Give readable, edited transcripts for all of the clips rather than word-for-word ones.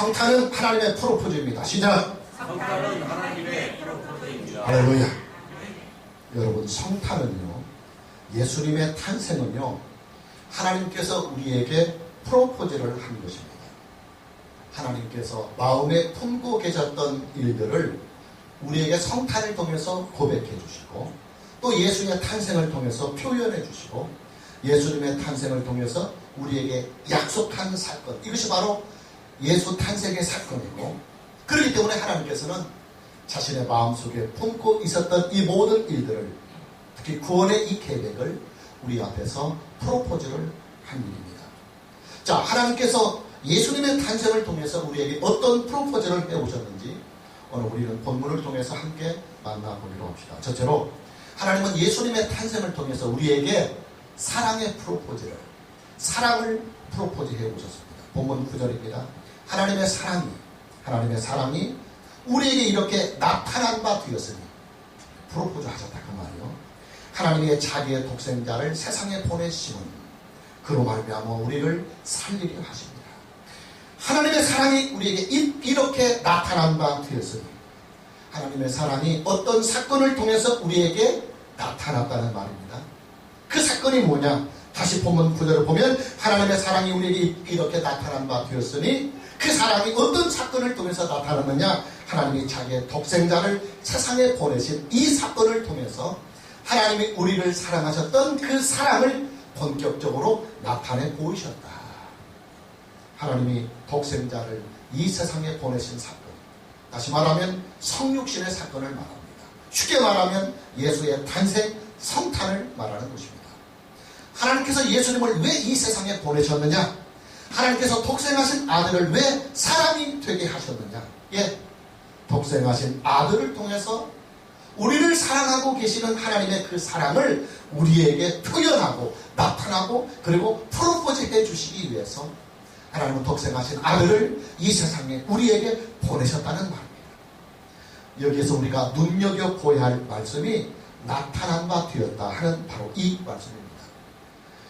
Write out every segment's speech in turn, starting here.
성탄은 하나님의 프로포즈입니다. 시작. 성탄은 하나님의 프로포즈입니다. 할렐루야. 여러분, 성탄은요, 예수님의 탄생은요, 하나님께서 우리에게 프로포즈를 한 것입니다. 하나님께서 마음에 품고 계셨던 일들을 우리에게 성탄을 통해서 고백해 주시고, 또 예수님의 탄생을 통해서 표현해 주시고, 예수님의 탄생을 통해서 우리에게 약속한 사건, 이것이 바로 예수 탄생의 사건이고, 그렇기 때문에 하나님께서는 자신의 마음속에 품고 있었던 이 모든 일들을, 특히 구원의 이 계획을 우리 앞에서 프로포즈를 한 일입니다. 자, 하나님께서 예수님의 탄생을 통해서 우리에게 어떤 프로포즈를 해오셨는지 오늘 우리는 본문을 통해서 함께 만나보기로 합시다. 첫째로, 하나님은 예수님의 탄생을 통해서 우리에게 사랑의 프로포즈를, 사랑을 프로포즈 해오셨습니다. 본문 9절입니다. 하나님의 사랑이 우리에게 이렇게 나타난 바 되었으니, 프로포즈 하셨다 그 말이요. 하나님의 자기의 독생자를 세상에 보내심은 그로 말미암아 우리를 살리려 하십니다. 하나님의 사랑이 우리에게 이렇게 나타난 바 되었으니, 하나님의 사랑이 어떤 사건을 통해서 우리에게 나타났다는 말입니다. 그 사건이 뭐냐? 다시 본문 9절을 보면 하나님의 사랑이 우리에게 이렇게 나타난 바 되었으니, 그 사랑이 어떤 사건을 통해서 나타났느냐? 하나님이 자기의 독생자를 세상에 보내신 이 사건을 통해서 하나님이 우리를 사랑하셨던 그 사랑을 본격적으로 나타내 보이셨다. 하나님이 독생자를 이 세상에 보내신 사건, 다시 말하면 성육신의 사건을 말합니다. 쉽게 말하면 예수의 탄생, 성탄을 말하는 것입니다. 하나님께서 예수님을 왜 이 세상에 보내셨느냐? 하나님께서 독생하신 아들을 왜 사람이 되게 하셨느냐? 독생하신 아들을 통해서 우리를 사랑하고 계시는 하나님의 그 사랑을 우리에게 표현하고 나타나고, 그리고 프로포즈 해주시기 위해서 하나님은 독생하신 아들을 이 세상에 우리에게 보내셨다는 말입니다. 여기에서 우리가 눈여겨보아야 할 말씀이 나타난 바 되었다 하는 바로 이 말씀입니다.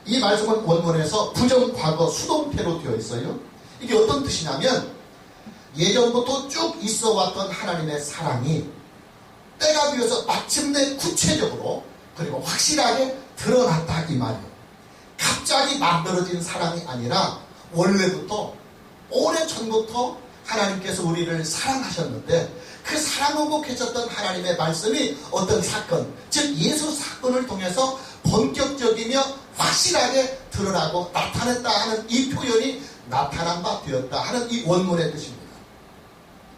이 말씀은 원문에서 부정과거 수동태로 되어 있어요. 이게 어떤 뜻이냐면, 예전부터 쭉 있어왔던 하나님의 사랑이 때가 되어서 마침내 구체적으로 그리고 확실하게 드러났다 이 말이에요. 갑자기 만들어진 사랑이 아니라 원래부터, 오래전부터 하나님께서 우리를 사랑하셨는데, 그 사랑하고 계셨던 하나님의 말씀이 어떤 사건, 즉 예수 사건을 통해서 본격적이며 확실하게 드러나고 나타냈다 하는 이 표현이 나타난 바 되었다 하는 이 원문의 뜻입니다.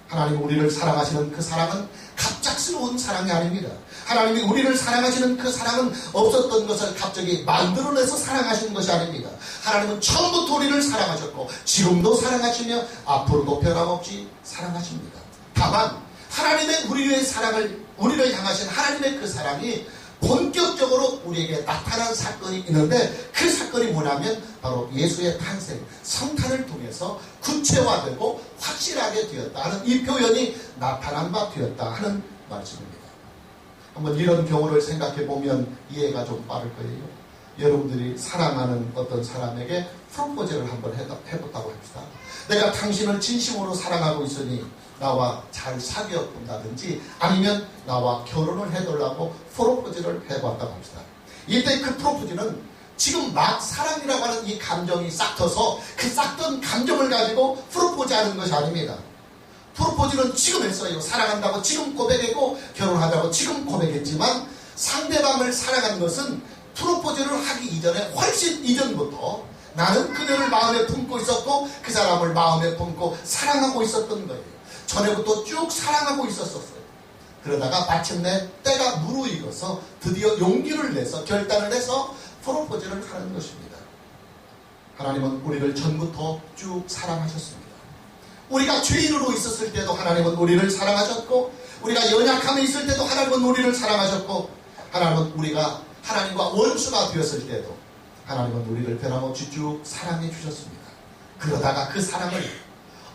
하나님 우리를 사랑하시는 그 사랑은 갑작스러운 사랑이 아닙니다. 하나님이 우리를 사랑하시는 그 사랑은 없었던 것을 갑자기 만들어내서 사랑하시는 것이 아닙니다. 하나님은 처음부터 우리를 사랑하셨고 지금도 사랑하시며 앞으로도 변함없이 사랑하십니다. 다만 하나님의 우리를 향하신 하나님의 그 사랑이 본격적으로 우리에게 나타난 사건이 있는데, 그 사건이 뭐냐면 바로 예수의 탄생, 성탄을 통해서 구체화되고 확실하게 되었다 하는 이 표현이 나타난 바 되었다 하는 말씀입니다. 한번 이런 경우를 생각해 보면 이해가 좀 빠를 거예요. 여러분들이 사랑하는 어떤 사람에게 프로포즈를 한번 해봤다고 합시다. 내가 당신을 진심으로 사랑하고 있으니 나와 잘 사귀어 본다든지, 아니면 나와 결혼을 해달라고 프로포즈를 해봤다고 합시다. 이때 그 프로포즈는 지금 막 사랑이라고 하는 이 감정이 싹 터서 그 싹던 감정을 가지고 프로포즈하는 것이 아닙니다. 프로포즈는 지금 했어요. 사랑한다고 지금 고백했고, 결혼하자고 지금 고백했지만, 상대방을 사랑한 것은 프로포즈를 하기 이전에, 훨씬 이전부터 나는 그녀를 마음에 품고 있었고 그 사람을 마음에 품고 사랑하고 있었던 거예요. 전에부터 쭉 사랑하고 있었어요. 그러다가 마침내 때가 무르익어서 드디어 용기를 내서 결단을 해서 프로포즈를 하는 것입니다. 하나님은 우리를 전부터 쭉 사랑하셨습니다. 우리가 죄인으로 있었을 때도 하나님은 우리를 사랑하셨고, 우리가 연약함에 있을 때도 하나님은 우리를 사랑하셨고, 하나님은 우리가 하나님과 원수가 되었을 때도 하나님은 우리를 변함없이 쭉 사랑해 주셨습니다. 그러다가 그 사랑을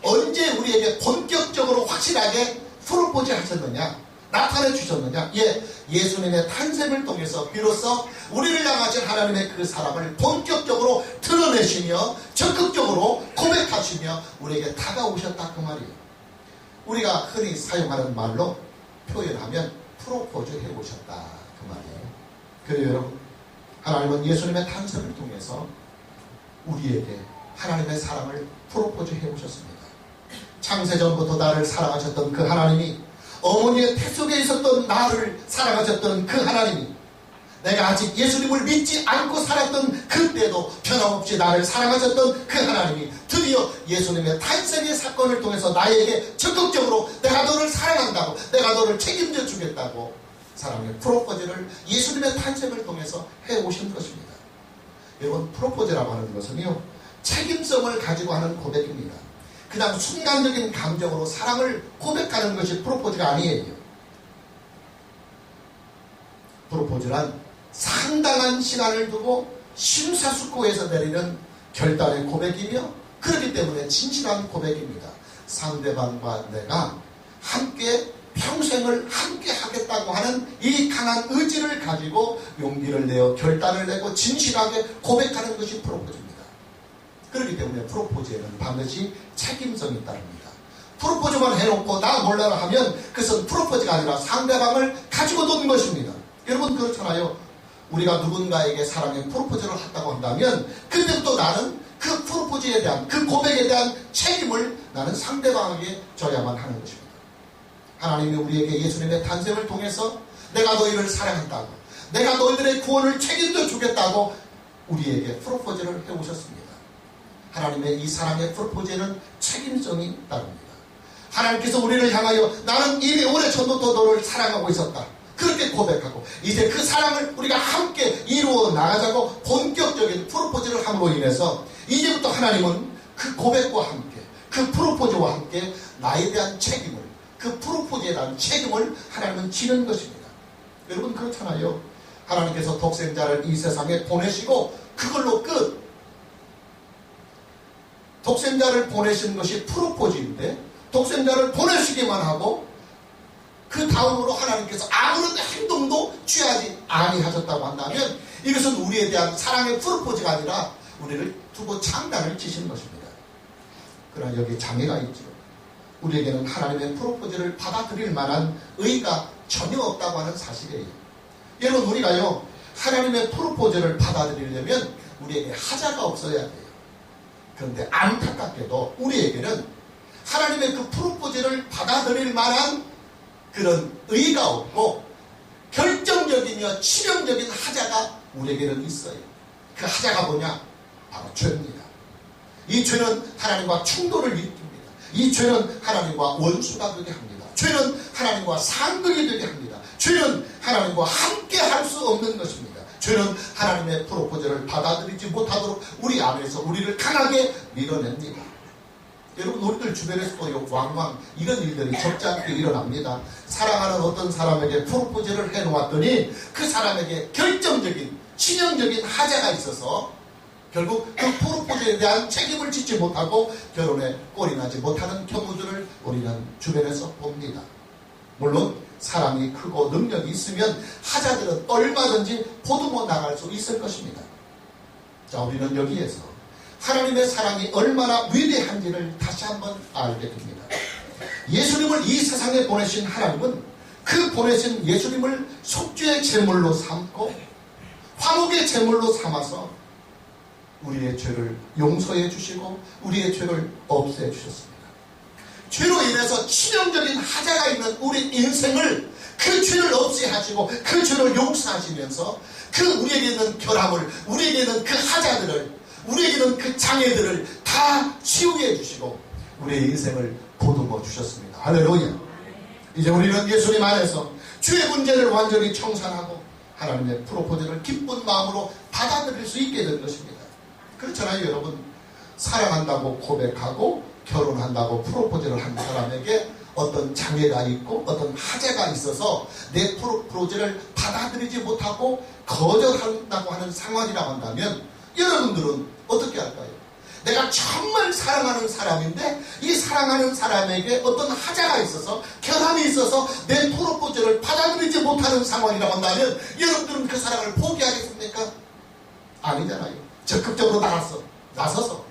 언제 우리에게 본격적으로 확실하게 프로포즈 하셨느냐? 나타내 주셨느냐? 예, 예수님의 탄생을 통해서 비로소 우리를 향하신 하나님의 그 사랑을 본격적으로 드러내시며 적극적으로 고백하시며 우리에게 다가오셨다 그 말이에요. 우리가 흔히 사용하는 말로 표현하면 프로포즈 해오셨다 그 말이에요. 그래요 여러분, 하나님은 예수님의 탄생을 통해서 우리에게 하나님의 사랑을 프로포즈 해오셨습니다. 창세전부터 나를 사랑하셨던 그 하나님이, 어머니의 태 속에 있었던 나를 사랑하셨던 그 하나님이, 내가 아직 예수님을 믿지 않고 살았던 그때도 변함없이 나를 사랑하셨던 그 하나님이 드디어 예수님의 탄생의 사건을 통해서 나에게 적극적으로 내가 너를 사랑한다고, 내가 너를 책임져 주겠다고 사랑의 프로포즈를 예수님의 탄생을 통해서 해오신 것입니다. 여러분, 프로포즈라고 하는 것은요, 책임성을 가지고 하는 고백입니다. 그냥 순간적인 감정으로 사랑을 고백하는 것이 프로포즈가 아니에요. 프로포즈란 상당한 시간을 두고 심사숙고해서 내리는 결단의 고백이며, 그렇기 때문에 진실한 고백입니다. 상대방과 내가 함께 평생을 함께 하겠다고 하는 이 강한 의지를 가지고 용기를 내어 결단을 내고 진실하게 고백하는 것이 프로포즈입니다. 그렇기 때문에 프로포즈에는 반드시 책임성이 따릅니다. 프로포즈만 해놓고 나 몰라라 하면 그것은 프로포즈가 아니라 상대방을 가지고 노는 것입니다. 여러분, 그렇잖아요. 우리가 누군가에게 사랑의 프로포즈를 했다고 한다면 그때부터 나는 그 프로포즈에 대한, 그 고백에 대한 책임을 나는 상대방에게 져야만 하는 것입니다. 하나님이 우리에게 예수님의 탄생을 통해서 내가 너희를 사랑한다고, 내가 너희들의 구원을 책임져 주겠다고 우리에게 프로포즈를 해오셨습니다. 하나님의 이 사랑의 프로포즈에는 책임성이 따릅니다. 하나님께서 우리를 향하여 나는 이미 오래전부터 너를 사랑하고 있었다, 그렇게 고백하고 이제 그 사랑을 우리가 함께 이루어 나가자고 본격적인 프로포즈를 함으로 인해서 이제부터 하나님은 그 고백과 함께, 그 프로포즈와 함께 나에 대한 책임을, 그 프로포즈에 대한 책임을 하나님은 지는 것입니다. 여러분, 그렇잖아요. 하나님께서 독생자를 이 세상에 보내시고 그걸로 끝. 독생자를 보내신 것이 프로포즈인데 독생자를 보내시기만 하고 그 다음으로 하나님께서 아무런 행동도 취하지 아니하셨다고 한다면 이것은 우리에 대한 사랑의 프로포즈가 아니라 우리를 두고 장난을 치시는 것입니다. 그러나 여기 장애가 있죠. 우리에게는 하나님의 프로포즈를 받아들일 만한 의의가 전혀 없다고 하는 사실이에요. 여러분, 우리가요, 하나님의 프로포즈를 받아들이려면 우리에게 하자가 없어야 돼요. 그런데 안타깝게도 우리에게는 하나님의 그 프로포즈를 받아들일 만한 그런 의의가 없고 결정적이며 치명적인 하자가 우리에게는 있어요. 그 하자가 뭐냐? 바로 죄입니다. 이 죄는 하나님과 충돌을 일으킵니다. 이 죄는 하나님과 원수가 되게 합니다. 죄는 하나님과 상극이 되게 합니다. 죄는 하나님과 함께 할 수 없는 것입니다. 죄는 하나님의 프로포즈를 받아들이지 못하도록 우리 안에서 우리를 강하게 밀어냅니다. 여러분, 우리들 주변에서도 왕왕 이런 일들이 적지 않게 일어납니다. 사랑하는 어떤 사람에게 프로포즈를 해놓았더니 그 사람에게 결정적인 치명적인 하자가 있어서 결국 그 프로포즈에 대한 책임을 짓지 못하고 결혼에 꼴이 나지 못하는 경우들을 우리는 주변에서 봅니다. 물론 사람이 크고 능력이 있으면 하자들은 얼마든지 보듬어 나갈 수 있을 것입니다. 자, 우리는 여기에서 하나님의 사랑이 얼마나 위대한지를 다시 한번 알게 됩니다. 예수님을 이 세상에 보내신 하나님은 그 보내신 예수님을 속죄의 제물로 삼고 화목의 제물로 삼아서 우리의 죄를 용서해 주시고 우리의 죄를 없애 주셨습니다. 죄로 인해서 치명적인 하자가 있는 우리 인생을, 그 죄를 없애하시고 그 죄를 용서하시면서 그 우리에게 있는 결함을, 우리에게 있는 그 하자들을, 우리에게 있는 그 장애들을 다 치유해 주시고 우리의 인생을 보듬어 주셨습니다. 할렐루야. 이제 우리는 예수님 안에서 죄의 문제를 완전히 청산하고 하나님의 프로포즈를 기쁜 마음으로 받아들일 수 있게 된 것입니다. 그렇잖아요, 여러분. 사랑한다고 고백하고 결혼한다고 프로포즈를 한 사람에게 어떤 장애가 있고 어떤 하자가 있어서 내 프로포즈를 받아들이지 못하고 거절한다고 하는 상황이라고 한다면 여러분들은 어떻게 할까요? 내가 정말 사랑하는 사람인데 이 사랑하는 사람에게 어떤 하자가 있어서 결함이 있어서 내 프로포즈를 받아들이지 못하는 상황이라고 한다면 여러분들은 그 사랑을 포기하겠습니까? 아니잖아요. 적극적으로 나서서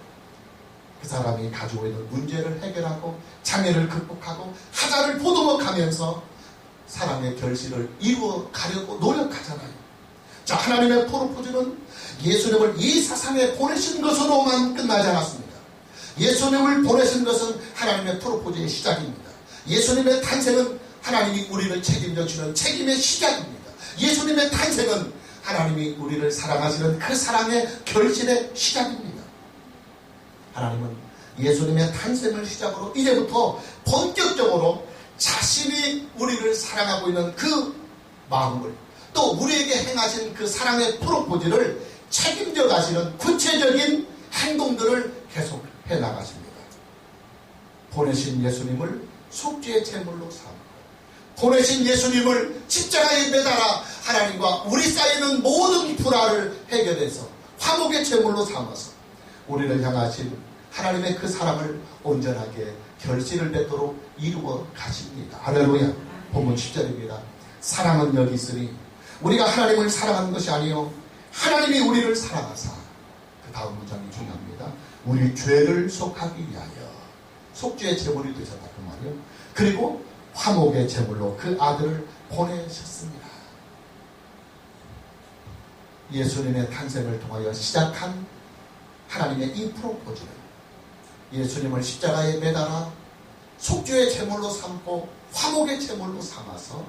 그 사람이 가지고 있는 문제를 해결하고 장애를 극복하고 하자를 보듬어가면서 사랑의 결실을 이루어 가려고 노력하잖아요. 자, 하나님의 프로포즈는 예수님을 이 세상에 보내신 것으로만 끝나지 않았습니다. 예수님을 보내신 것은 하나님의 프로포즈의 시작입니다. 예수님의 탄생은 하나님이 우리를 책임져 주는 책임의 시작입니다. 예수님의 탄생은 하나님이 우리를 사랑하시는 그 사랑의 결실의 시작입니다. 하나님은 예수님의 탄생을 시작으로 이제부터 본격적으로 자신이 우리를 사랑하고 있는 그 마음을 또 우리에게 행하신 그 사랑의 프로포즈를 책임져 가시는 구체적인 행동들을 계속 해나가십니다. 보내신 예수님을 속죄의 제물로 삼고 보내신 예수님을 십자가에 매달아 하나님과 우리 사이는 모든 불화를 해결해서 화목의 제물로 삼아서 우리를 향하신 하나님의 그 사랑을 온전하게 결실을 맺도록 이루어 가십니다. 할렐루야. 본문 10절입니다. 사랑은 여기 있으니 우리가 하나님을 사랑하는 것이 아니요 하나님이 우리를 사랑하사. 그 다음 문장이 중요합니다. 우리 죄를 속하기 위하여 속죄의 제물이 되셨다 그 말이요. 그리고 화목의 제물로 그 아들을 보내셨습니다. 예수님의 탄생을 통하여 시작한 하나님의 이 프로포즈는 예수님을 십자가에 매달아 속죄의 제물로 삼고 화목의 제물로 삼아서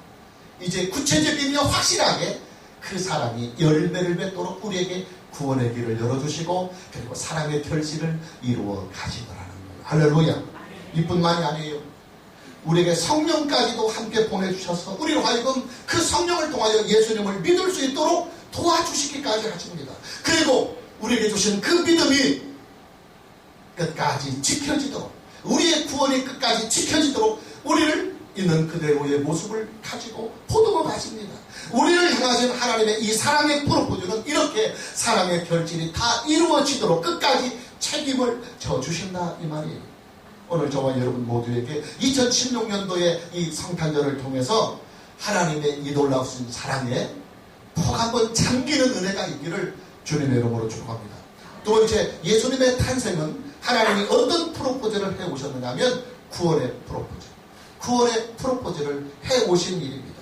이제 구체적이며 확실하게 그 사랑이 열매를 맺도록 우리에게 구원의 길을 열어주시고 그리고 사랑의 결실을 이루어 가시더라는 거예요. 할렐루야. 이뿐만이 아니에요. 우리에게 성령까지도 함께 보내주셔서 우리로 하여금 그 성령을 통하여 예수님을 믿을 수 있도록 도와주시기까지 하십니다. 그리고 우리에게 주신 그 믿음이 끝까지 지켜지도록 우리의 구원이 끝까지 지켜지도록 우리를 있는 그대로의 모습을 가지고 보듬어 가십니다. 우리를 향하신 하나님의 이 사랑의 프로포즈는 이렇게 사랑의 결실이 다 이루어지도록 끝까지 책임을 져주신다 이 말이에요. 오늘 저와 여러분 모두에게 2016년도의 이 성탄절을 통해서 하나님의 이 놀라우신 사랑에 푹 한번 잠기는 은혜가 있기를 주님의 이름으로 축복합니다. 두 번째, 예수님의 탄생은 하나님이 어떤 프로포즈를 해오셨느냐면 구원의 프로포즈. 구원의 프로포즈를 해오신 일입니다.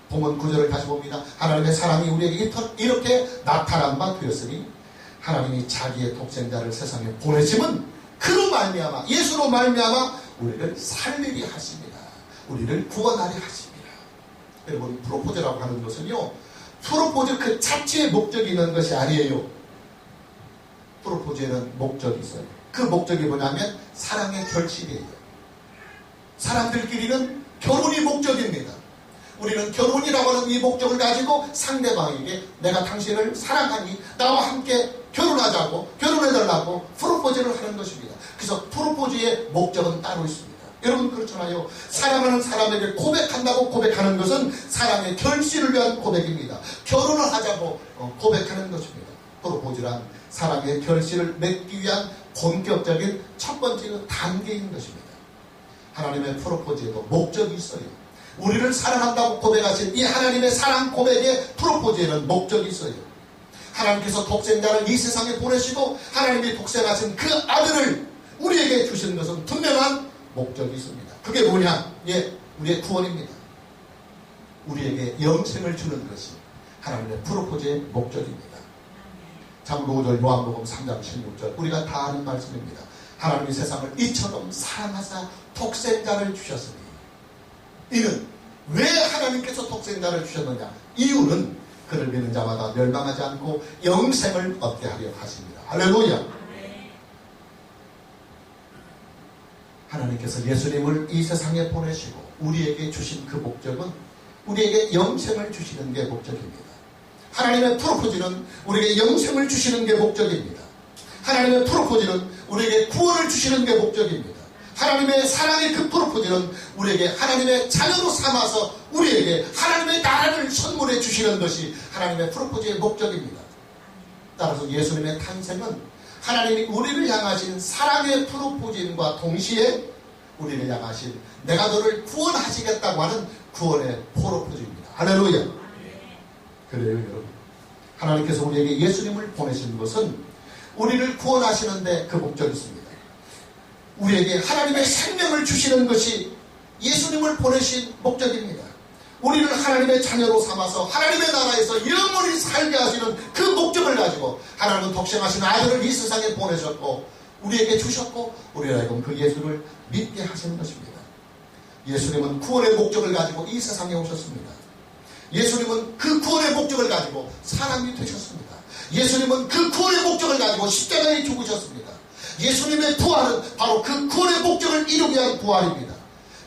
본문 9절을 다시 봅니다. 하나님의 사랑이 우리에게 이렇게 나타난 바 되었으니 하나님이 자기의 독생자를 세상에 보내심은 그로 말미암아 예수로 말미암아 우리를 살리게 하십니다. 우리를 구원하려 하십니다. 여러분 프로포즈라고 하는 것은요 프로포즈 그 자체의 목적이 있는 것이 아니에요. 프로포즈에는 목적이 있어요. 그 목적이 뭐냐면 사랑의 결실이에요. 사람들끼리는 결혼이 목적입니다. 우리는 결혼이라고 하는 이 목적을 가지고 상대방에게 내가 당신을 사랑하니 나와 함께 결혼하자고 결혼해달라고 프로포즈를 하는 것입니다. 그래서 프로포즈의 목적은 따로 있습니다. 여러분 그렇잖아요. 사랑하는 사람에게 고백한다고 고백하는 것은 사랑의 결실을 위한 고백입니다. 결혼을 하자고 고백하는 것입니다. 프로포즈란 사랑의 결실을 맺기 위한 본격적인 첫 번째 단계인 것입니다. 하나님의 프로포즈에도 목적이 있어요. 우리를 사랑한다고 고백하신 이 하나님의 사랑 고백의 프로포즈에는 목적이 있어요. 하나님께서 독생자를 이 세상에 보내시고 하나님이 독생하신 그 아들을 우리에게 주시는 것은 분명한 목적이 있습니다. 그게 뭐냐? 예, 우리의 구원입니다. 우리에게 영생을 주는 것이 하나님의 프로포즈의 목적입니다. 잠언 5절 요한복음 3장 16절 우리가 다 아는 말씀입니다. 하나님이 세상을 이처럼 사랑하사 독생자를 주셨으니 이는 왜 하나님께서 독생자를 주셨느냐? 이유는 그를 믿는 자마다 멸망하지 않고 영생을 얻게 하려 하십니다. 할렐루야. 하나님께서 예수님을 이 세상에 보내시고 우리에게 주신 그 목적은 우리에게 영생을 주시는 게 목적입니다. 하나님의 프로포즈는 우리에게 영생을 주시는 게 목적입니다. 하나님의 프로포즈는 우리에게 구원을 주시는 게 목적입니다. 하나님의 사랑의 그 프로포즈는 우리에게 하나님의 자녀로 삼아서 우리에게 하나님의 나라를 선물해 주시는 것이 하나님의 프로포즈의 목적입니다. 따라서 예수님의 탄생은 하나님이 우리를 향하신 사랑의 프로포즈인과 동시에 우리를 향하신 내가 너를 구원하시겠다고 하는 구원의 프로포즈입니다. 할렐루야. 그래요, 여러분. 하나님께서 우리에게 예수님을 보내신 것은 우리를 구원하시는데 그 목적이 있습니다. 우리에게 하나님의 생명을 주시는 것이 예수님을 보내신 목적입니다. 우리를 하나님의 자녀로 삼아서 하나님의 나라에서 영원히 살게 하시는 그 목적을 가지고 하나님은 독생하신 아들을 이 세상에 보내셨고 우리에게 주셨고 우리를 하여금 그 예수를 믿게 하시는 것입니다. 예수님은 구원의 목적을 가지고 이 세상에 오셨습니다. 예수님은 그 구원의 목적을 가지고 사람이 되셨습니다. 예수님은 그 구원의 목적을 가지고 십자가에 죽으셨습니다. 예수님의 부활은 바로 그 구원의 목적을 이루기 위한 부활입니다.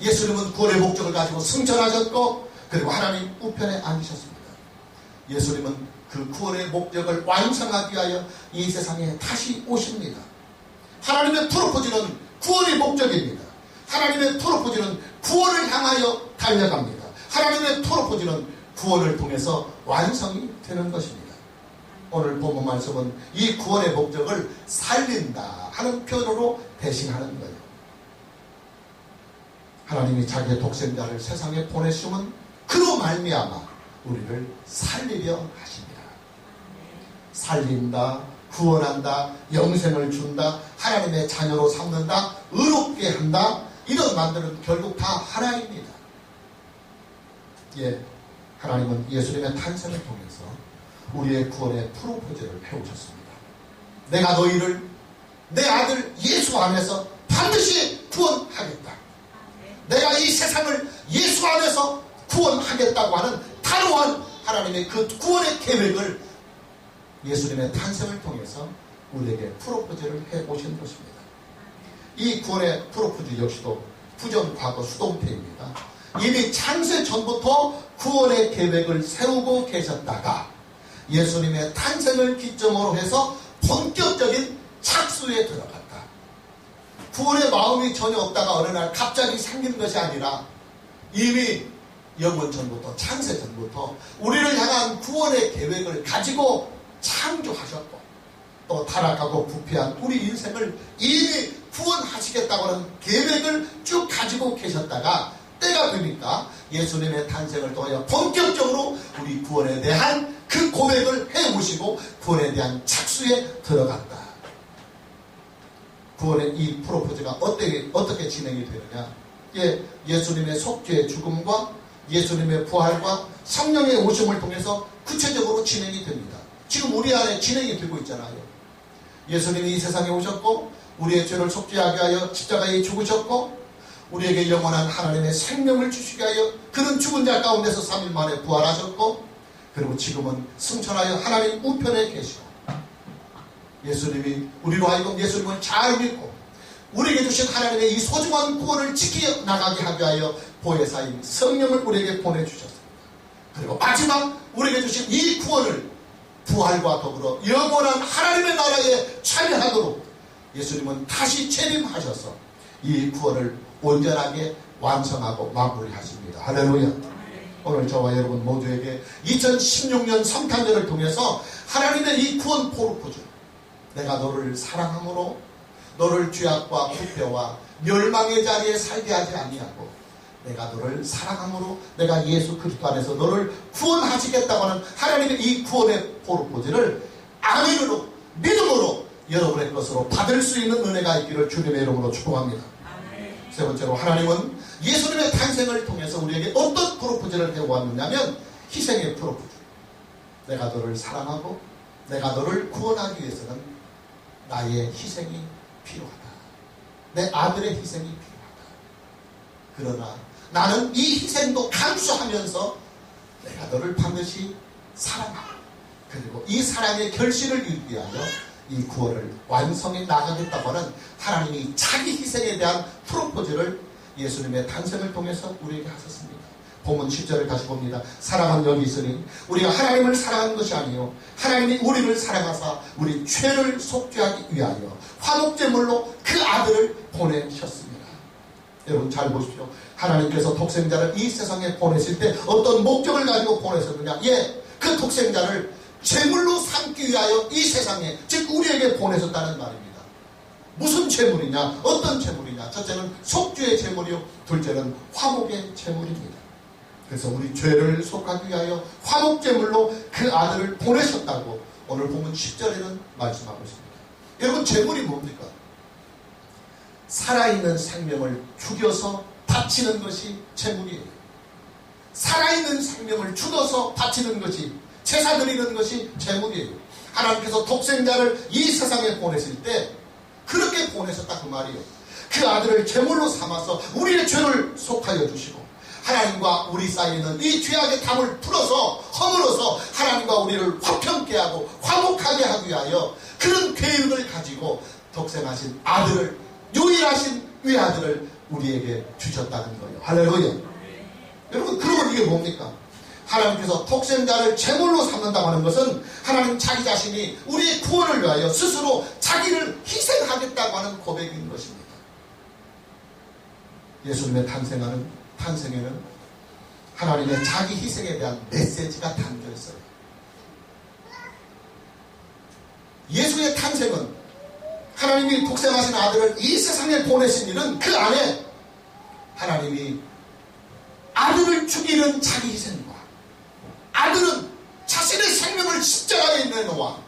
예수님은 구원의 목적을 가지고 승천하셨고 그리고 하나님 우편에 앉으셨습니다. 예수님은 그 구원의 목적을 완성하기 위하여 이 세상에 다시 오십니다. 하나님의 프로포즈는 구원의 목적입니다. 하나님의 프로포즈는 구원을 향하여 달려갑니다. 하나님의 프로포즈는 구원을 통해서 완성이 되는 것입니다. 오늘 본문 말씀은 이 구원의 목적을 살린다 하는 표현으로 대신하는 거예요. 하나님이 자기의 독생자를 세상에 보내시면 그로 말미암아 우리를 살리려 하십니다. 살린다, 구원한다, 영생을 준다, 하나님의 자녀로 삼는다, 의롭게 한다, 이런 말들은 결국 다 하나입니다. 예, 하나님은 예수님의 탄생을 통해서 우리의 구원의 프로포즈를 해오셨습니다. 내가 너희를 내 아들 예수 안에서 반드시 구원하겠다. 내가 이 세상을 예수 안에서 구원하겠다고 하는 단호한 하나님의 그 구원의 계획을 예수님의 탄생을 통해서 우리에게 프로포즈를 해오신 것입니다. 이 구원의 프로포즈 역시도 부정 과거 수동태입니다. 이미 창세 전부터 구원의 계획을 세우고 계셨다가 예수님의 탄생을 기점으로 해서 본격적인 착수에 들어갔다. 구원의 마음이 전혀 없다가 어느 날 갑자기 생긴 것이 아니라 이미 영원 전부터 창세 전부터 우리를 향한 구원의 계획을 가지고 창조하셨고 또 타락하고 부패한 우리 인생을 이미 구원하시겠다고 하는 계획을 쭉 가지고 계셨다가 때가 되니까 예수님의 탄생을 통하여 본격적으로 우리 구원에 대한 그 고백을 해오시고 구원에 대한 착수에 들어갔다. 구원의 이 프로포즈가 어떻게 진행이 되느냐? 예수님의 속죄의 죽음과 예수님의 부활과 성령의 오심을 통해서 구체적으로 진행이 됩니다. 지금 우리 안에 진행이 되고 있잖아요. 예수님이 이 세상에 오셨고 우리의 죄를 속죄하게 하여 십자가에 죽으셨고 우리에게 영원한 하나님의 생명을 주시게 하여 그는 죽은 자 가운데서 3일 만에 부활하셨고 그리고 지금은 승천하여 하나님 우편에 계시고 예수님이 우리로 하여금 예수님을 잘 믿고 우리에게 주신 하나님의 이 소중한 구원을 지켜나가게 하게 하여 보혜사인 성령을 우리에게 보내주셨습니다. 그리고 마지막 우리에게 주신 이 구원을 부활과 더불어 영원한 하나님의 나라에 참여하도록 예수님은 다시 재림하셔서 이 구원을 온전하게 완성하고 마무리하십니다. 할렐루야. 오늘 저와 여러분 모두에게 2016년 성탄절을 통해서 하나님의 이 구원 프로포즈 내가 너를 사랑함으로 너를 죄악과 부패와 멸망의 자리에 살게 하지 아니하고 내가 너를 사랑함으로 내가 예수 그리스도 안에서 너를 구원하시겠다고 하는 하나님의 이 구원의 프로포즈를 아멘으로 믿음으로 여러분의 것으로 받을 수 있는 은혜가 있기를 주님의 이름으로 축복합니다. 세 번째로 하나님은 예수님의 탄생을 통해서 우리에게 어떤 프로포즈를 해왔느냐면 희생의 프로포즈. 내가 너를 사랑하고 내가 너를 구원하기 위해서는 나의 희생이 필요하다. 내 아들의 희생이 필요하다. 그러나 나는 이 희생도 감수하면서 내가 너를 반드시 사랑하고 그리고 이 사랑의 결실을 이루기 위하여 이 구원을 완성해 나가겠다고 하는 하나님이 자기 희생에 대한 프로포즈를 예수님의 탄생을 통해서 우리에게 하셨습니다. 본문 10절을 다시 봅니다. 사랑은 여기 있으니 우리가 하나님을 사랑하는 것이 아니요 하나님이 우리를 사랑하사 우리 죄를 속죄하기 위하여 화목제물로 그 아들을 보내셨습니다. 여러분 잘 보십시오. 하나님께서 독생자를 이 세상에 보내실 때 어떤 목적을 가지고 보내셨느냐? 그 독생자를 제물로 삼기 위하여 이 세상에, 즉 우리에게 보내셨다는 말입니다. 무슨 제물이냐? 어떤 제물이냐? 첫째는 속죄의 제물이요, 둘째는 화목의 제물입니다. 그래서 우리 죄를 속하기 위하여 화목 제물로 그 아들을 보내셨다고 오늘 보면 10절에는 말씀하고 있습니다. 여러분, 제물이 뭡니까? 살아있는 생명을 죽여서 바치는 것이 제물이에요. 살아있는 생명을 죽어서 바치는 것이, 제사 드리는 것이 제물이에요. 하나님께서 독생자를 이 세상에 보내실 때 그렇게 보내셨다 그 말이에요. 그 아들을 제물로 삼아서 우리의 죄를 속하여 주시고 하나님과 우리 사이에 있는 이 죄악의 담을 풀어서 허물어서 하나님과 우리를 화평케 하고 화목하게 하기 위하여 그런 계획을 가지고 독생하신 아들을, 유일하신 외아들을 우리에게 주셨다는 거예요. 할렐루야. 여러분, 그러면 이게 뭡니까? 하나님께서 독생자를 제물로 삼는다고 하는 것은 하나님 자기 자신이 우리의 구원을 위하여 스스로 자기를 희생하겠다고 하는 고백인 것입니다. 예수님의 탄생에는 하나님의 자기 희생에 대한 메시지가 담겨 있어요. 예수의 탄생은 하나님이 독생하신 아들을 이 세상에 보내신 일은 그 안에 하나님이 아들을 죽이는 자기 희생과 아들은 자신의 생명을 십자가에 내놓아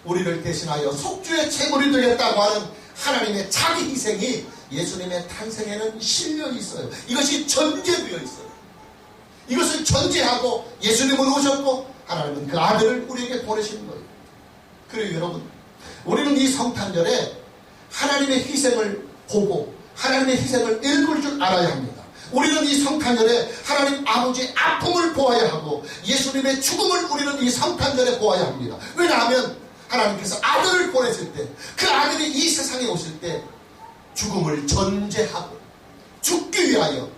우리를 대신하여 속죄의 제물이 되겠다고 하는 하나님의 자기 희생이 예수님의 탄생에는 실려 있어요. 이것이 전제되어 있어요. 이것을 전제하고 예수님은 오셨고 하나님은 그 아들을 우리에게 보내신 거예요. 그래요, 여러분, 우리는 이 성탄절에 하나님의 희생을 보고 하나님의 희생을 읽을 줄 알아야 합니다. 우리는 이 성탄절에 하나님 아버지의 아픔을 보아야 하고 예수님의 죽음을 우리는 이 성탄절에 보아야 합니다. 왜냐하면 하나님께서 아들을 보내실 때, 그 아들이 이 세상에 오실 때 죽음을 전제하고 죽기 위하여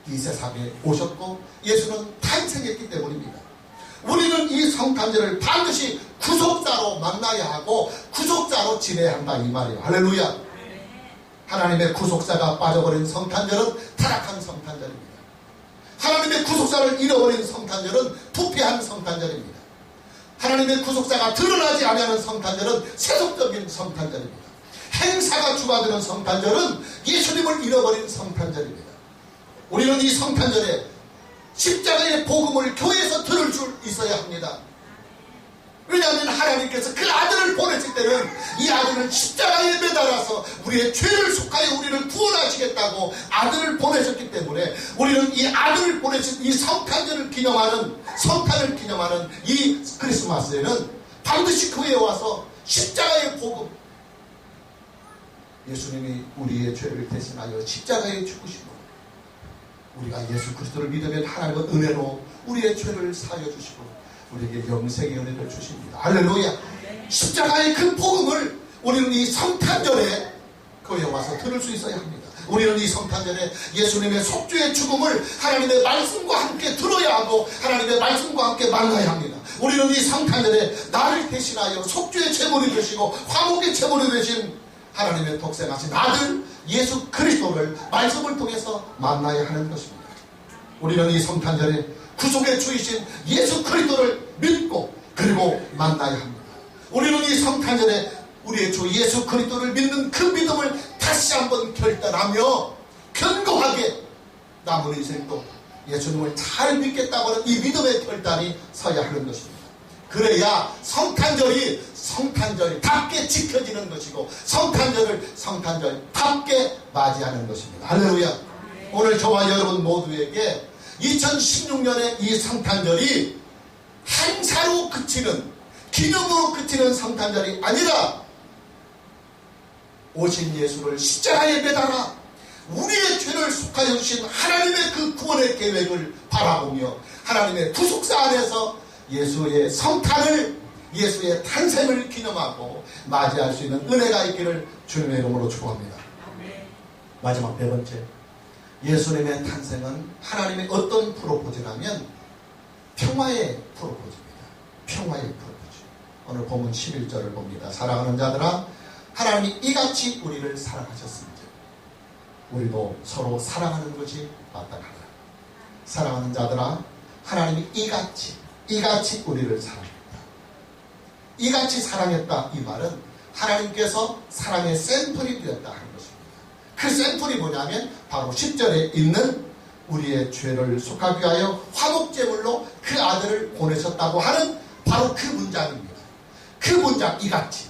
이 세상에 오셨고 예수는 탄생했기 때문입니다. 우리는 이 성탄절을 반드시 구속자로 만나야 하고 구속자로 지내야 한다 이 말이에요. 할렐루야. 하나님의 구속사가 빠져버린 성탄절은 타락한 성탄절입니다. 하나님의 구속사를 잃어버린 성탄절은 부패한 성탄절입니다. 하나님의 구속사가 드러나지 않는 성탄절은 세속적인 성탄절입니다. 행사가 주관되는 성탄절은 예수님을 잃어버린 성탄절입니다. 우리는 이 성탄절에 십자가의 복음을 교회에서 들을 줄 있어야 합니다. 왜냐하면 하나님께서 그 아들을 보내실 때는 이 아들을 십자가에 매달아서 우리의 죄를 속하여 우리를 구원하시겠다고 아들을 보내셨기 때문에 우리는 이 아들을 보내신 이 성탄을 기념하는 이 크리스마스에는 반드시 교회에 와서 십자가의 복음, 예수님이 우리의 죄를 대신하여 십자가에 죽으시고 우리가 예수 그리스도를 믿으면 하나님은 은혜로 우리의 죄를 사하여 주시고 우리에게 영생의 은혜를 주십니다. 할렐루야. 십자가의 그 복음을 우리는 이 성탄절에 교회에 와서 들을 수 있어야 합니다. 우리는 이 성탄절에 예수님의 속죄의 죽음을 하나님의 말씀과 함께 들어야 하고 하나님의 말씀과 함께 만나야 합니다. 우리는 이 성탄절에 나를 대신하여 속죄의 제물이 되시고 화목의 제물이 되신 하나님의 독생하신 아들 예수 그리스도를 말씀을 통해서 만나야 하는 것입니다. 우리는 이 성탄절에 구속의 주이신 예수 그리스도를 믿고 그리고 만나야 합니다. 우리는 이 성탄절에 우리의 주 예수 그리스도를 믿는 그 믿음을 다시 한번 결단하며 견고하게 남은 인생도 예수님을 잘 믿겠다고 하는 이 믿음의 결단이 서야 하는 것입니다. 그래야 성탄절이 성탄절답게 지켜지는 것이고 성탄절을 성탄절답게 맞이하는 것입니다. 할렐루야. 오늘 저와 여러분 모두에게 2016년의 이 성탄절이 행사로 그치는, 기념으로 그치는 성탄절이 아니라 오신 예수를 십자가에 매달아 우리의 죄를 속하여 주신 하나님의 그 구원의 계획을 바라보며 하나님의 구속사 안에서 예수의 성탄을, 예수의 탄생을 기념하고 맞이할 수 있는 은혜가 있기를 주님의 이름으로 축복합니다. 마지막 네 번째, 예수님의 탄생은 하나님의 어떤 프로포즈냐면 평화의 프로포즈입니다. 평화의 프로포즈. 오늘 본문 11절을 봅니다. 사랑하는 자들아, 하나님이 이같이 우리를 사랑하셨습니다. 우리도 서로 사랑하는 것이 마땅하다. 사랑하는 자들아, 하나님이 이같이 우리를 사랑합니다. 이같이 사랑했다. 이 말은 하나님께서 사랑의 샘플이 되었다 하는 것입니다. 그 샘플이 뭐냐면 바로 10절에 있는 우리의 죄를 속하기 위하여 화목제물로 그 아들을 보내셨다고 하는 바로 그 문장입니다. 그 문장 이같이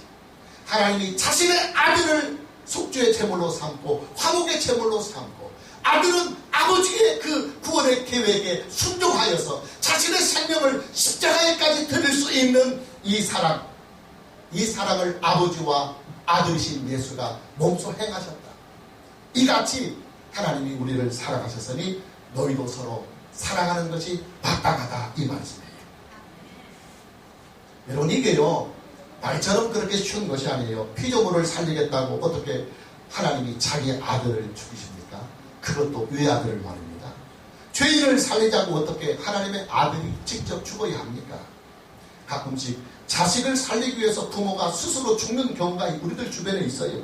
하나님이 자신의 아들을 속죄의 제물로 삼고 화목의 제물로 삼고 아들은 아버지의 그 구원의 계획에 순종하여서 자신의 생명을 십자가에까지 드릴 수 있는 이 사랑을 아버지와 아들이신 예수가 몸소 행하셨다. 이같이 하나님이 우리를 사랑하셨으니 너희도 서로 사랑하는 것이 마땅하다 이 말씀이에요. 여러분 이게요 말처럼 그렇게 쉬운 것이 아니에요. 피조물을 살리겠다고 어떻게 하나님이 자기 아들을 죽이십니까? 그것도 외아들을 말입니다. 죄인을 살리자고 어떻게 하나님의 아들이 직접 죽어야 합니까? 가끔씩 자식을 살리기 위해서 부모가 스스로 죽는 경우가 우리들 주변에 있어요.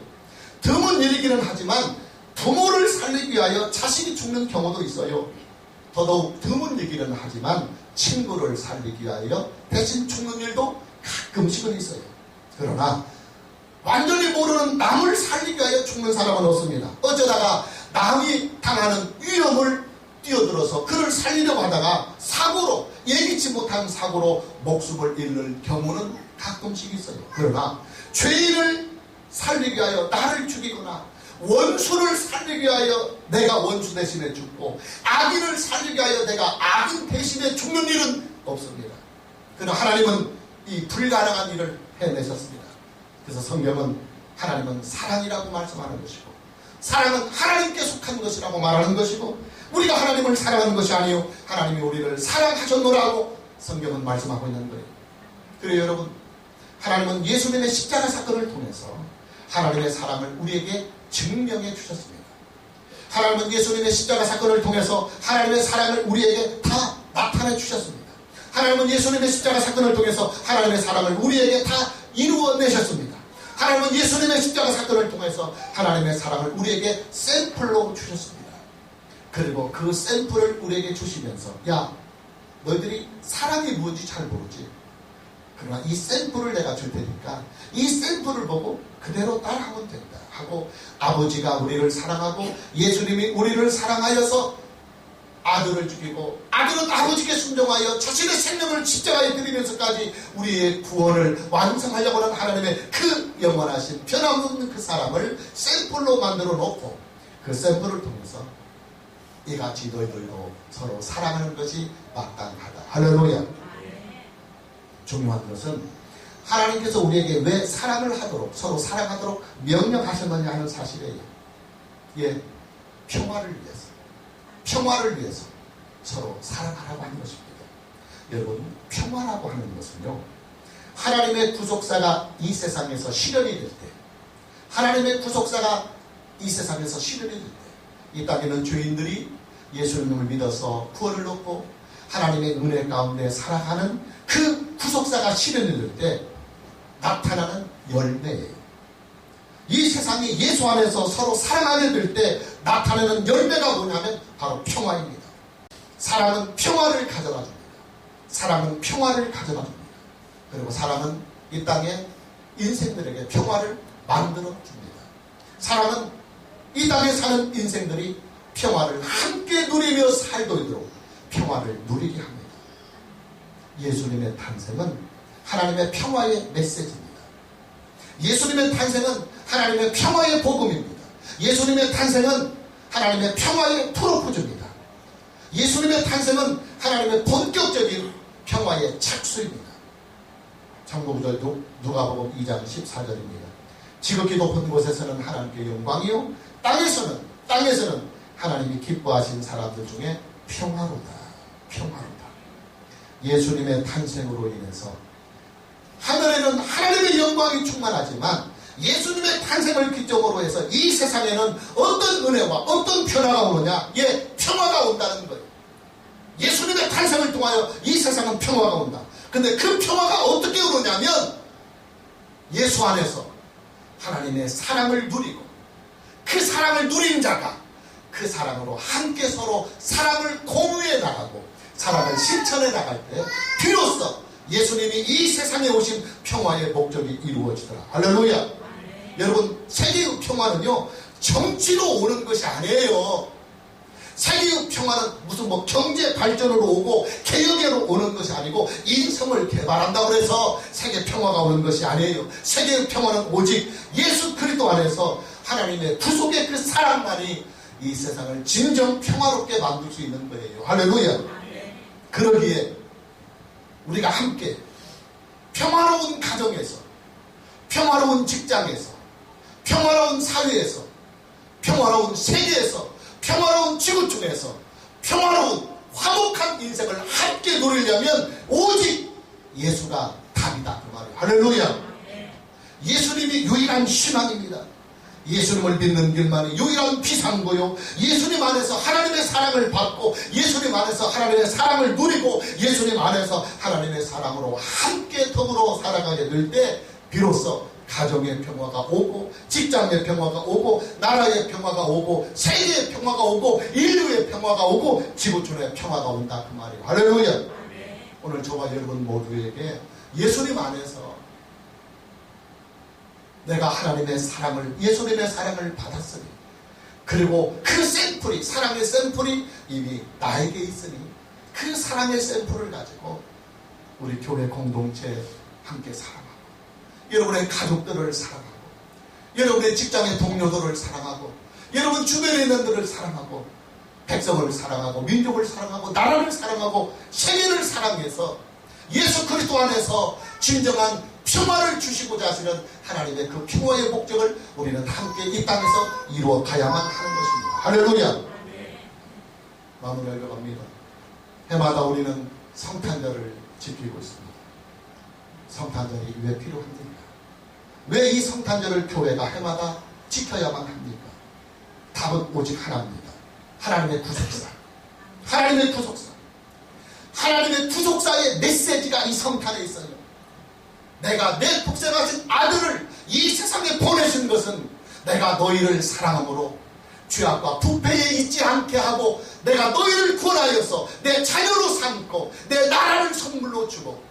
드문 일이기는 하지만 부모를 살리기 위하여 자식이 죽는 경우도 있어요. 더더욱 드문 일이기는 하지만 친구를 살리기 위하여 대신 죽는 일도 가끔씩은 있어요. 그러나 완전히 모르는 남을 살리기 위하여 죽는 사람은 없습니다. 어쩌다가 남이 당하는 위험을 뛰어들어서 그를 살리려고 하다가 사고로 예기치 못한 사고로 목숨을 잃는 경우는 가끔씩 있어요. 그러나 죄인을 살리기 위하여 나를 죽이거나 원수를 살리기 위하여 내가 원수 대신에 죽고 악인을 살리기 위하여 내가 악인 대신에 죽는 일은 없습니다. 그러나 하나님은 이 불가능한 일을 해내셨습니다. 그래서 성경은 하나님은 사랑이라고 말씀하는 것이고 사랑은 하나님께 속한 것이라고 말하는 것이고 우리가 하나님을 사랑하는 것이 아니요 하나님이 우리를 사랑하셨노라고 성경은 말씀하고 있는 거예요. 그래요 여러분, 하나님은 예수님의 십자가 사건을 통해서 하나님의 사랑을 우리에게 증명해 주셨습니다. 하나님은 예수님의 십자가 사건을 통해서 하나님의 사랑을 우리에게 다 나타내 주셨습니다. 하나님은 예수님의 십자가 사건을 통해서 하나님의 사랑을 우리에게 다 이루어내셨습니다. 하나님은 예수님의 십자가 사건을 통해서 하나님의 사랑을 우리에게 샘플로 주셨습니다. 그리고 그 샘플을 우리에게 주시면서 야 너희들이 사랑이 무엇인지 잘 모르지. 그러나 이 샘플을 내가 줄 테니까 이 샘플을 보고 그대로 따라하면 된다 하고 아버지가 우리를 사랑하고 예수님이 우리를 사랑하여서 아들을 죽이고 아들은 아버지께 순종하여 자신의 생명을 십자가에 드리면서까지 우리의 구원을 완성하려고 하는 하나님의 그 영원하신 변함없는 그 사랑을 샘플로 만들어 놓고 그 샘플을 통해서 이같이 너희들도 서로 사랑하는 것이 마땅하다. 할렐루야. 중요한 것은 하나님께서 우리에게 왜 사랑을 하도록 서로 사랑하도록 명령하셨느냐 하는 사실이에요. 예, 평화를 위해서 서로 사랑하라고 하는 것입니다. 여러분, 평화라고 하는 것은요 하나님의 구속사가 이 세상에서 실현이 될 때, 하나님의 구속사가 이 세상에서 실현이 될 때, 이 땅에는 죄인들이 예수님을 믿어서 구원을 얻고 하나님의 은혜 가운데 살아가는 그 구속사가 실현이 될 때 나타나는 열매예요. 이 세상이 예수 안에서 서로 사랑하게 될 때 나타나는 열매가 뭐냐면 바로 평화입니다. 사랑은 평화를 가져다 줍니다. 사랑은 평화를 가져다 줍니다. 그리고 사랑은 이 땅에 인생들에게 평화를 만들어 줍니다. 사랑은 이 땅에 사는 인생들이 평화를 함께 누리며 살도록 평화를 누리게 합니다. 예수님의 탄생은 하나님의 평화의 메시지입니다. 예수님의 탄생은 하나님의 평화의 복음입니다. 예수님의 탄생은 하나님의 평화의 프로포즈입니다. 예수님의 탄생은 하나님의 본격적인 평화의 착수입니다. 참고구절 누가복음 2장 14절입니다. 지극히 높은 곳에서는 하나님께 영광이요 땅에서는 하나님이 기뻐하신 사람들 중에 평화로다. 예수님의 탄생으로 인해서 하늘에는 하나님의 영광이 충만하지만 예수님의 탄생을 기점으로 해서 이 세상에는 어떤 은혜와 어떤 변화가 오느냐? 평화가 온다는 거예요. 예수님의 탄생을 통하여 이 세상은 평화가 온다. 근데 그 평화가 어떻게 오느냐면 예수 안에서 하나님의 사랑을 누리고 그 사랑을 누린 자가 그 사랑으로 함께 서로 사랑을 공유해 나가고 사랑을 실천해 나갈 때 비로소 예수님이 이 세상에 오신 평화의 목적이 이루어지더라. 할렐루야. 여러분, 세계의 평화는요, 정치로 오는 것이 아니에요. 세계의 평화는 무슨 경제 발전으로 오고 개혁으로 오는 것이 아니고 인성을 개발한다고 해서 세계 평화가 오는 것이 아니에요. 세계의 평화는 오직 예수 그리스도 안에서 하나님의 구속의 그 사랑만이 이 세상을 진정 평화롭게 만들 수 있는 거예요. 할렐루야. 그러기에 우리가 함께 평화로운 가정에서, 평화로운 직장에서, 평화로운 사회에서, 평화로운 세계에서, 평화로운 지구촌에서 평화로운 화목한 인생을 함께 누리려면 오직 예수가 답이다, 그 말이에요. 할렐루야. 예수님이 유일한 신앙입니다. 예수님을 믿는 길만이 유일한 비상구요. 예수님 안에서 하나님의 사랑을 받고 예수님 안에서 하나님의 사랑을 누리고 예수님 안에서 하나님의 사랑으로 함께 더불어 살아가게 될 때 비로소 가정의 평화가 오고 직장의 평화가 오고 나라의 평화가 오고 세계의 평화가 오고 인류의 평화가 오고 지구촌의 평화가 온다, 그 말이에요. 할렐루야. 오늘 저와 여러분 모두에게 예수님 안에서 내가 하나님의 사랑을, 예수님의 사랑을 받았으니, 그리고 그 샘플이, 사랑의 샘플이 이미 나에게 있으니 그 사랑의 샘플을 가지고 우리 교회 공동체 함께 사랑하고, 여러분의 가족들을 사랑하고, 여러분의 직장의 동료들을 사랑하고, 여러분 주변에 있는 들을 사랑하고, 백성을 사랑하고, 민족을 사랑하고, 나라를 사랑하고, 세계를 사랑해서 예수 그리스도 안에서 진정한 평화를 주시고자 하시는 하나님의 그 평화의 목적을 우리는 함께 이 땅에서 이루어 가야만 하는 것입니다. 할렐루야. 마음을 열려갑니다. 해마다 우리는 성탄절을 지키고 있습니다. 성탄절이 왜 필요합니까? 왜 이 성탄절을 교회가 해마다 지켜야만 합니까? 답은 오직 하나입니다. 하나님의 구속사. 하나님의 구속사. 하나님의 구속사의 메시지가 이 성탄에 있어요. 내가 내 독생하신 아들을 이 세상에 보내신 것은 내가 너희를 사랑함으로 죄악과 부패에 있지 않게 하고 내가 너희를 구원하여서 내 자녀로 삼고 내 나라를 선물로 주고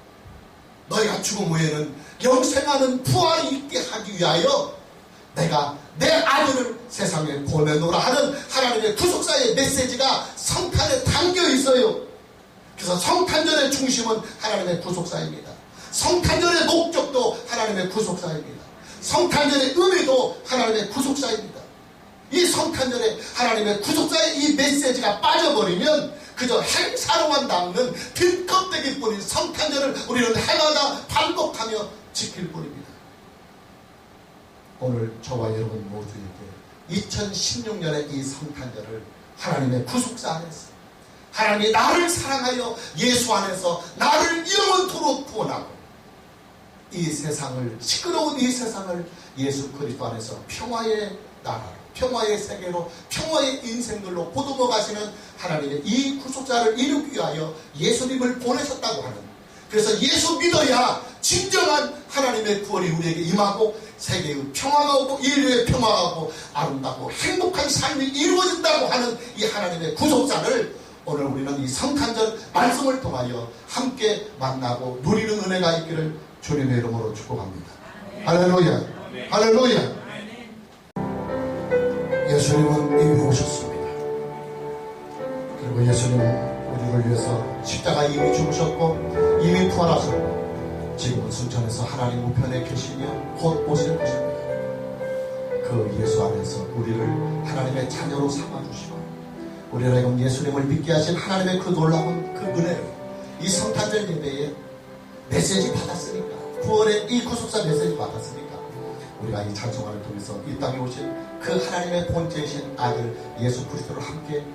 너희가 죽음 후에는 영생하는 부활이 있게 하기 위하여 내가 내 아들을 세상에 보내노라 하는 하나님의 구속사의 메시지가 성탄에 담겨 있어요. 그래서 성탄절의 중심은 하나님의 구속사입니다. 성탄절의 목적도 하나님의 구속사입니다. 성탄절의 의미도 하나님의 구속사입니다. 이 성탄절에 하나님의 구속사의 이 메시지가 빠져버리면 그저 행사로만 남는 빈 껍데기뿐인 성탄절을 우리는 해마다 반복하며 지킬 뿐입니다. 오늘 저와 여러분 모두에게 2016년의 이 성탄절을 하나님의 구속사 안에서 하나님이 나를 사랑하여 예수 안에서 나를 영원토록 구원하고 이 세상을, 시끄러운 이 세상을 예수 그리스도 안에서 평화의 나라로, 평화의 세계로, 평화의 인생들로 보듬어 가시는 하나님의 이 구속자를 이루기 위하여 예수님을 보내셨다고 하는, 그래서 예수 믿어야 진정한 하나님의 구원이 우리에게 임하고 세계의 평화가 오고 인류의 평화가 오고 아름답고 행복한 삶이 이루어진다고 하는 이 하나님의 구속자를 오늘 우리는 이 성탄절 말씀을 통하여 함께 만나고 누리는 은혜가 있기를 주님의 이름으로 축복합니다. 할렐루야. 할렐루야. 예수님은 이미 오셨습니다. 그리고 예수님은 우리를 위해서 십자가에 이미 죽으셨고 이미 부활하셨고 지금은 순천에서 하나님 우편에 계시며 곧 오실 것입니다. 그 예수 안에서 우리를 하나님의 자녀로 삼아주시고 우리를 예수님을 믿게 하신 하나님의 그 놀라운 그 은혜를 이 성탄절 예배에 메시지 받았으니까, 구원의 이 구속사 메시지 받았으니까 우리가 이 찬송화를 통해서 이 땅에 오신 그 하나님의 본체이신 아들 예수 그리스도를 함께